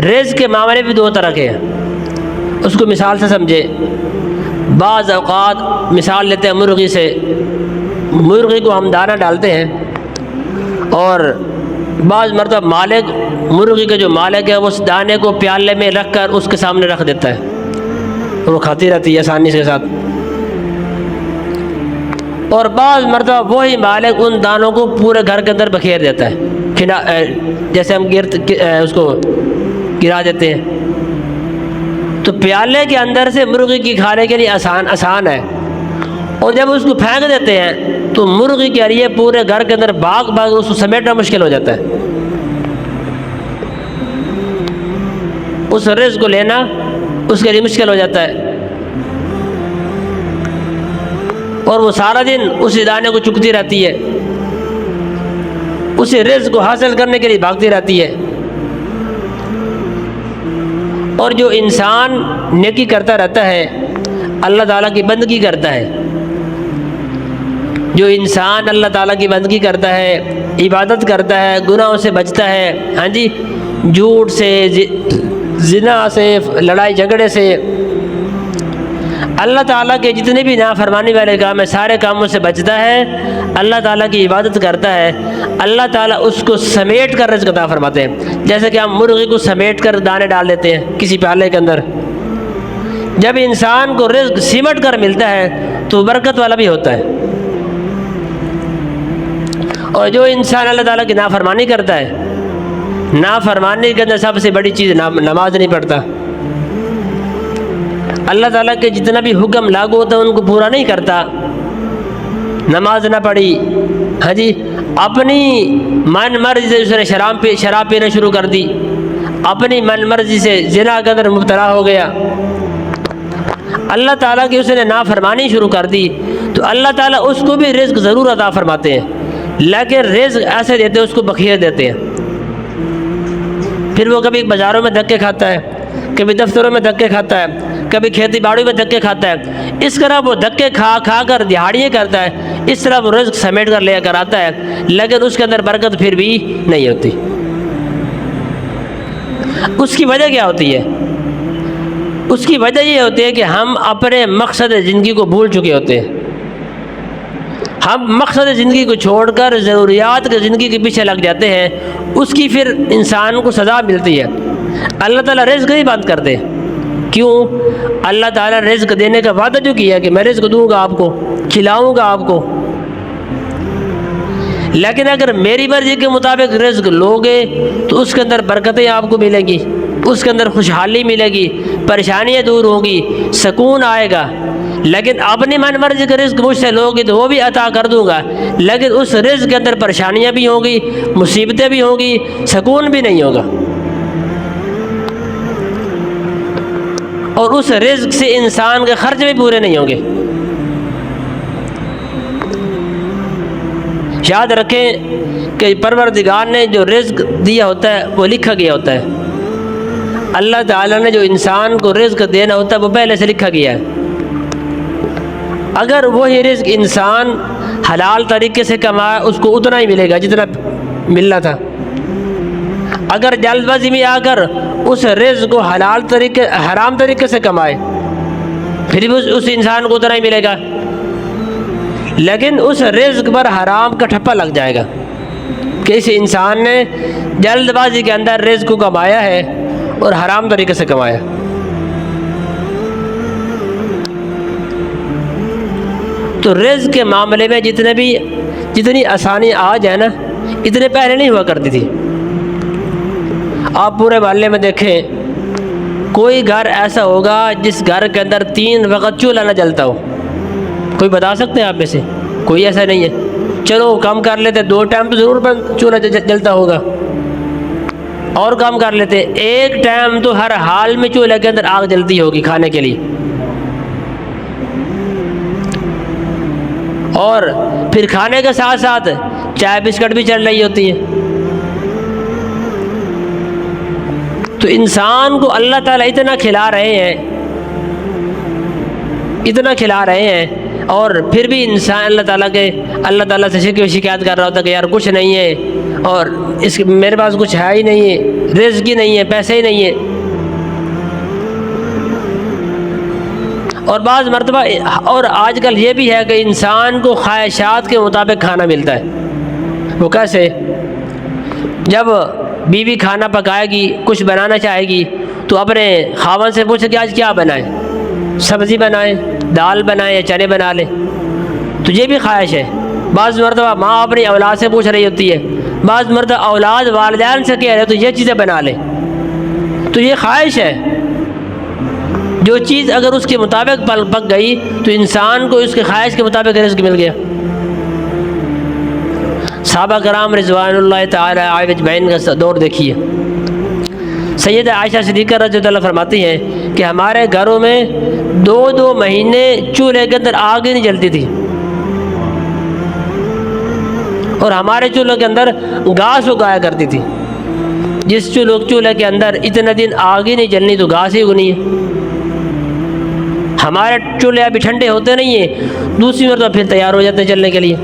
رزق کے معاملے بھی دو طرح کے ہیں، اس کو مثال سے سمجھے۔ بعض اوقات مثال لیتے ہیں مرغی سے، مرغی کو ہم دانہ ڈالتے ہیں اور بعض مرتبہ مالک، مرغی کا جو مالک ہے وہ اس دانے کو پیالے میں رکھ کر اس کے سامنے رکھ دیتا ہے، وہ کھاتی رہتی ہے آسانی کے ساتھ۔ اور بعض مرتبہ وہی مالک ان دانوں کو پورے گھر کے اندر بکھیر دیتا ہے، جیسے ہم اس کو گرا دیتے ہیں۔ تو پیالے کے اندر سے مرغی کی کھانے کے لیے آسان ہے، اور جب اس کو پھینک دیتے ہیں تو مرغی کے لیے پورے گھر کے اندر باغ اس کو سمیٹنا مشکل ہو جاتا ہے، اس رزق کو لینا اس کے لیے مشکل ہو جاتا ہے، اور وہ سارا دن اسی دانے کو چگتی رہتی ہے، اسی رزق کو حاصل کرنے کے لیے بھاگتی رہتی ہے۔ اور جو انسان نیکی کرتا رہتا ہے، اللہ تعالیٰ کی بندگی کرتا ہے، جو انسان اللہ تعالیٰ کی بندگی کرتا ہے، عبادت کرتا ہے، گناہوں سے بچتا ہے، ہاں جی، جھوٹ سے، زنا سے، لڑائی جھگڑے سے، اللہ تعالیٰ کے جتنے بھی نافرمانی والے کام ہیں سارے کاموں سے بچتا ہے، اللہ تعالیٰ کی عبادت کرتا ہے، اللہ تعالیٰ اس کو سمیٹ کر رزق عطا فرماتے ہیں۔ جیسے کہ ہم مرغی کو سمیٹ کر دانے ڈال دیتے ہیں کسی پیالے کے اندر، جب انسان کو رزق سمٹ کر ملتا ہے تو برکت والا بھی ہوتا ہے۔ اور جو انسان اللہ تعالیٰ کی نافرمانی کرتا ہے، نافرمانی کے اندر سب سے بڑی چیز نماز نہیں پڑھتا، اللہ تعالیٰ کے جتنا بھی حکم لاگو ہوتا ہے ان کو پورا نہیں کرتا، نماز نہ پڑھی، ہاں جی، اپنی من مرضی سے اس نے شراب پینا شروع کر دی، اپنی من مرضی سے زنا کے اندر مبتلا ہو گیا، اللہ تعالیٰ کی اس نے نافرمانی شروع کر دی، تو اللہ تعالیٰ اس کو بھی رزق ضرور عطا فرماتے ہیں، لیکن رزق ایسے دیتے ہیں اس کو بخیر دیتے ہیں۔ پھر وہ کبھی بازاروں میں دھکے کھاتا ہے، کبھی دفتروں میں دھکے کھاتا ہے، کبھی کھیتی باڑی میں دھکے کھاتا ہے، اس طرح وہ دھکے کھا کر دہاڑیاں کرتا ہے، اس طرح وہ رزق سمیٹ کر لے کر آتا ہے، لیکن اس کے اندر برکت پھر بھی نہیں ہوتی۔ اس کی وجہ کیا ہوتی ہے؟ اس کی وجہ یہ ہوتی ہے کہ ہم اپنے مقصد زندگی کو بھول چکے ہوتے ہیں، ہم مقصد زندگی کو چھوڑ کر ضروریات کے زندگی کے پیچھے لگ جاتے ہیں، اس کی پھر انسان کو سزا ملتی ہے۔ اللہ تعالیٰ رزق نہیں بند کرتے، کیوں؟ اللہ تعالیٰ رزق دینے کا وعدہ جو کیا کہ میں رزق دوں گا، آپ کو کھلاؤں گا آپ کو، لیکن اگر میری مرضی کے مطابق رزق لوگے تو اس کے اندر برکتیں آپ کو ملیں گی، اس کے اندر خوشحالی ملے گی، پریشانیاں دور ہوں گی، سکون آئے گا۔ لیکن اپنی من مرضی کا رزق مجھ سے لوگی تو وہ بھی عطا کر دوں گا، لیکن اس رزق کے اندر پریشانیاں بھی ہوں گی، مصیبتیں بھی ہوں گی، سکون بھی نہیں ہوگا، اور اس رزق سے انسان کے خرچ بھی پورے نہیں ہوں گے۔ یاد رکھیں کہ پروردگار نے جو رزق دیا ہوتا ہے وہ لکھا گیا ہوتا ہے، اللہ تعالیٰ نے جو انسان کو رزق دینا ہوتا ہے وہ پہلے سے لکھا گیا ہے۔ اگر وہی رزق انسان حلال طریقے سے کمائے اس کو اتنا ہی ملے گا جتنا ملنا تھا، اگر جلد بازی میں آ کر اس رزق کو حرام طریقے سے کمائے پھر بھی اس انسان کو اتنا ہی ملے گا، لیکن اس رزق پر حرام کا ٹھپا لگ جائے گا کہ اس انسان نے جلد بازی کے اندر رزق کو کمایا ہے اور حرام طریقے سے کمایا۔ تو رزق کے معاملے میں جتنی آسانی آج ہے نا، اتنے پہلے نہیں ہوا کرتی تھی۔ آپ پورے محلے میں دیکھیں، کوئی گھر ایسا ہوگا جس گھر کے اندر 3 وقت چولہا نہ جلتا ہو، کوئی بتا سکتے ہیں آپ میں سے؟ کوئی ایسا نہیں ہے۔ چلو کم کر لیتے، 2 ٹائم تو ضرور چولہا جلتا ہوگا، اور کام کر لیتے 1 ٹائم تو ہر حال میں چولہے کے اندر آگ جلتی ہوگی کھانے کے لیے، اور پھر کھانے کے ساتھ ساتھ چائے بسکٹ بھی چل رہی ہوتی ہے۔ تو انسان کو اللہ تعالیٰ اتنا کھلا رہے ہیں اور پھر بھی انسان اللہ تعالیٰ سے شکایت کر رہا ہوتا ہے کہ یار کچھ نہیں ہے، اور میرے پاس کچھ ہے ہی نہیں ہے، رزق ہی نہیں ہے، پیسے ہی نہیں ہے. اور بعض مرتبہ اور آج کل یہ بھی ہے کہ انسان کو خواہشات کے مطابق کھانا ملتا ہے. وہ کیسے؟ جب بیوی کھانا پکائے گی، کچھ بنانا چاہے گی تو اپنے خاوند سے پوچھے کہ آج کیا بنائیں، سبزی بنائیں، دال بنائیں یا چنے بنا لیں. تو یہ بھی خواہش ہے. بعض مرتبہ ماں اپنی اولاد سے پوچھ رہی ہوتی ہے، بعض مرتبہ اولاد والدین سے کہہ رہے تو یہ چیزیں بنا لیں. تو یہ خواہش ہے. جو چیز اگر اس کے مطابق پک گئی تو انسان کو اس کے خواہش کے مطابق رزق مل گیا. صحابہ کرام رضوان اللہ تعالی علیہم اجمعین کا دور دیکھیے. سیدہ عائشہ صدیقہ رضی اللہ عنہا فرماتی ہیں کہ ہمارے گھروں میں 2 مہینے چولہے کے اندر آگ ہی نہیں جلتی تھی، اور ہمارے چولہے کے اندر گھاس اگایا کرتی تھی. جس چولہے کے اندر اتنا دن آگ ہی نہیں جلنی تو گھاس ہی اگنی ہے. ہمارے چولہے ابھی ٹھنڈے ہوتے نہیں ہیں، دوسری مرتبہ پھر تیار ہو جاتے ہیں چلنے کے لیے،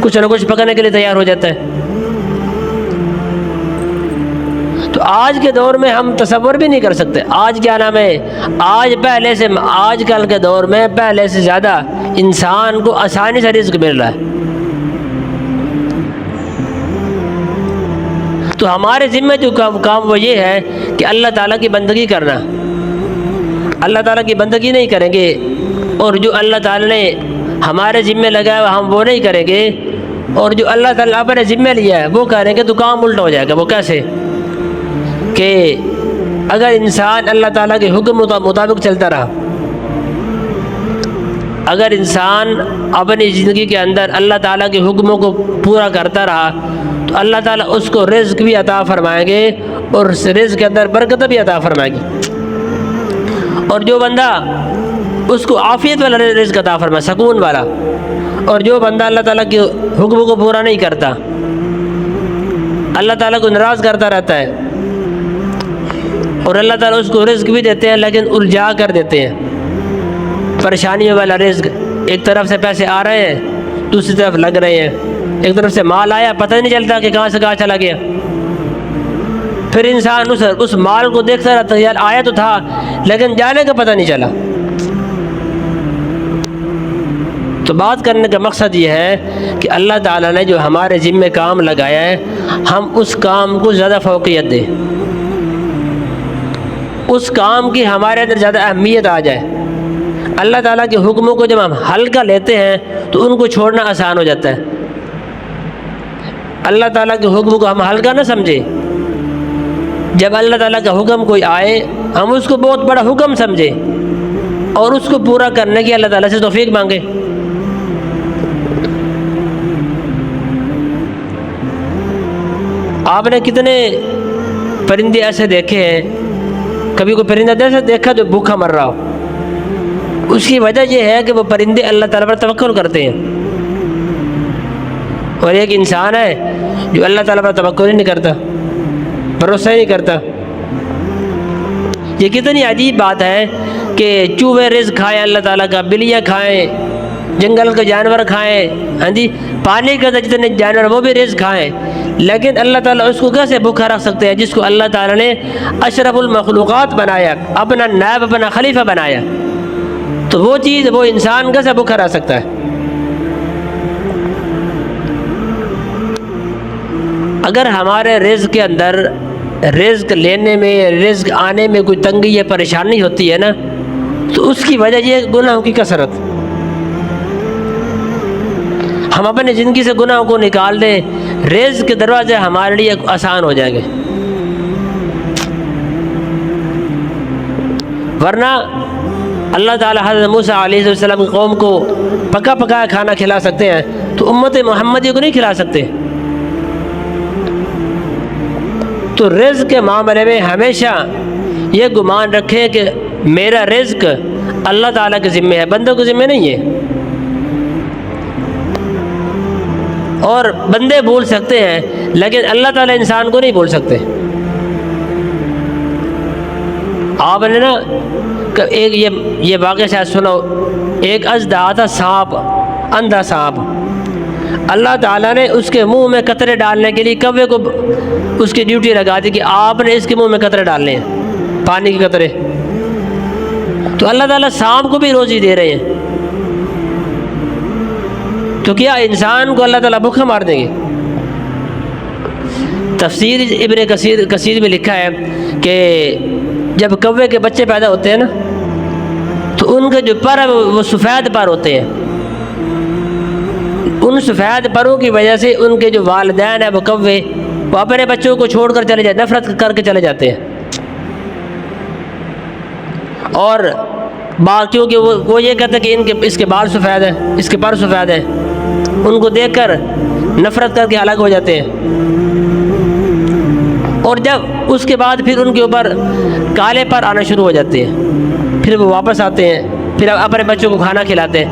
کچھ نہ کچھ پکانے کے لیے تیار ہو جاتا ہے. تو آج کے دور میں ہم تصور بھی نہیں کر سکتے. آج کیا نام ہے، آج کل کے دور میں پہلے سے زیادہ انسان کو آسانی سے رزق مل رہا ہے. تو ہمارے ذمہ جو کام وہ یہ ہے کہ اللہ تعالیٰ کی بندگی کرنا. اللہ تعالیٰ کی بندگی نہیں کریں گے اور جو اللہ تعالیٰ نے ہمارے ذمہ لگایا ہم وہ نہیں کریں گے، اور جو اللہ تعالیٰ اپنے ذمہ لیا ہے وہ کریں گے تو کام الٹا ہو جائے گا. وہ کیسے؟ کہ اگر انسان اللہ تعالیٰ کے حکم مطابق چلتا رہا، اگر انسان اپنی زندگی کے اندر اللہ تعالیٰ کے حکموں کو پورا کرتا رہا تو اللہ تعالیٰ اس کو رزق بھی عطا فرمائیں گے اور اس رزق کے اندر برکت بھی عطا فرمائے گی. اور جو بندہ اس کو عافیت والا رزق عطا فرمائے، سکون والا. اور جو بندہ اللہ تعالیٰ کے حکم کو پورا نہیں کرتا، اللہ تعالیٰ کو ناراض کرتا رہتا ہے، اور اللہ تعالیٰ اس کو رزق بھی دیتے ہیں لیکن الجھا کر دیتے ہیں. پریشانیوں والا رزق، ایک طرف سے پیسے آ رہے ہیں دوسری طرف لگ رہے ہیں، ایک طرف سے مال آیا پتہ نہیں چلتا کہ کہاں سے کہاں چلا گیا. پھر انسان اس مال کو دیکھتا رہتا ہے، یار آیا تو تھا لیکن جانے کا پتہ نہیں چلا. تو بات کرنے کا مقصد یہ ہے کہ اللہ تعالیٰ نے جو ہمارے ذمہ کام لگایا ہے ہم اس کام کو زیادہ فوقیت دیں، اس کام کی ہمارے اندر زیادہ اہمیت آ جائے. اللہ تعالیٰ کے حکموں کو جب ہم ہلکا لیتے ہیں تو ان کو چھوڑنا آسان ہو جاتا ہے. اللہ تعالیٰ کے حکم کو ہم ہلکا نہ سمجھیں. جب اللہ تعالیٰ کا حکم کوئی آئے ہم اس کو بہت بڑا حکم سمجھیں اور اس کو پورا کرنے کی اللہ تعالیٰ سے توفیق مانگیں. آپ نے کتنے پرندے ایسے دیکھے ہیں، کبھی کوئی پرندہ ایسا دیکھا جو بھوکا مر رہا ہو؟ اس کی وجہ یہ ہے کہ وہ پرندے اللہ تعالیٰ پر توکل کرتے ہیں. اور ایک انسان ہے جو اللہ تعالیٰ پر توکل ہی نہیں کرتا، بھروسہ ہی نہیں کرتا. یہ کتنی عجیب بات ہے کہ چوہے رزق کھائیں اللہ تعالیٰ کا، بلیاں کھائیں، جنگل کے جانور کھائیں، ہاں جی پانی کے اندر جتنے جانور وہ بھی رزق کھائیں، لیکن اللہ تعالیٰ اس کو کیسے بھوکا رکھ سکتے ہیں جس کو اللہ تعالیٰ نے اشرف المخلوقات بنایا، اپنا نائب، اپنا خلیفہ بنایا. تو وہ چیز وہ انسان کیسے بھوکا رہ سکتا ہے؟ اگر ہمارے رزق کے اندر رزق لینے میں، رزق آنے میں کوئی تنگی یا پریشانی ہوتی ہے نا تو اس کی وجہ یہ گناہوں کی کثرت. ہم اپنی زندگی سے گناہوں کو نکال دیں، رزق کے دروازے ہمارے لیے آسان ہو جائیں گے. ورنہ اللہ تعالیٰ حضرت موسیٰ علیہ السلام کی قوم کو پکا پکایا کھانا کھلا سکتے ہیں تو امت محمدی کو نہیں کھلا سکتے. تو رزق کے معاملے میں ہمیشہ یہ گمان رکھیں کہ میرا رزق اللہ تعالیٰ کے ذمہ ہے، بندوں کے ذمہ نہیں ہے. اور بندے بول سکتے ہیں لیکن اللہ تعالیٰ انسان کو نہیں بول سکتے. آپ نے نا ایک یہ واقعہ شاید سنو، ایک اژدہا تھا، سانپ، اندھا سانپ. اللہ تعالیٰ نے اس کے منہ میں قطرے ڈالنے کے لیے کوے کو اس کی ڈیوٹی لگا دی کہ آپ نے اس کے منہ میں قطرے ڈالنے ہیں، پانی کے قطرے۔ تو اللہ تعالیٰ سانپ کو بھی روزی دے رہے ہیں، تو کیا انسان کو اللہ تعالیٰ بھوکا مار دیں گے؟ تفسیر ابن کثیر میں لکھا ہے کہ جب کوے کے بچے پیدا ہوتے ہیں نا تو ان کے جو پر ہے وہ سفید پر ہوتے ہیں، ان سفید پروں کی وجہ سے ان کے جو والدین ہیں وہ کوے وہ اپنے بچوں کو چھوڑ کر چلے جاتے، نفرت کر کے چلے جاتے ہیں، اور باقیوں کے وہ یہ کہتے ہیں کہ اس کے بال سفید ہیں، اس کے پر سفید ہیں، ان کو دیکھ کر نفرت کر کے الگ ہو جاتے ہیں، اور جب اس کے بعد پھر ان کے اوپر کالے پر آنا شروع ہو جاتے ہیں، پھر وہ واپس آتے ہیں، پھر اپنے بچوں کو کھانا کھلاتے ہیں۔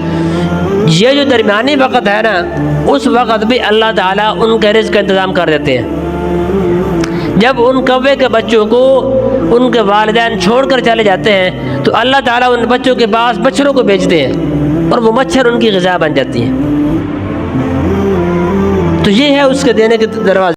یہ جو درمیانی وقت ہے نا، اس وقت بھی اللہ تعالیٰ ان کے رزق کا انتظام کر دیتے ہیں۔ جب ان کوے کے بچوں کو ان کے والدین چھوڑ کر چلے جاتے ہیں تو اللہ تعالیٰ ان بچوں کے پاس مچھروں کو بھیجتے ہیں، اور وہ مچھر ان کی غذا بن جاتی ہیں۔ تو یہ ہے اس کے دینے کے دروازے۔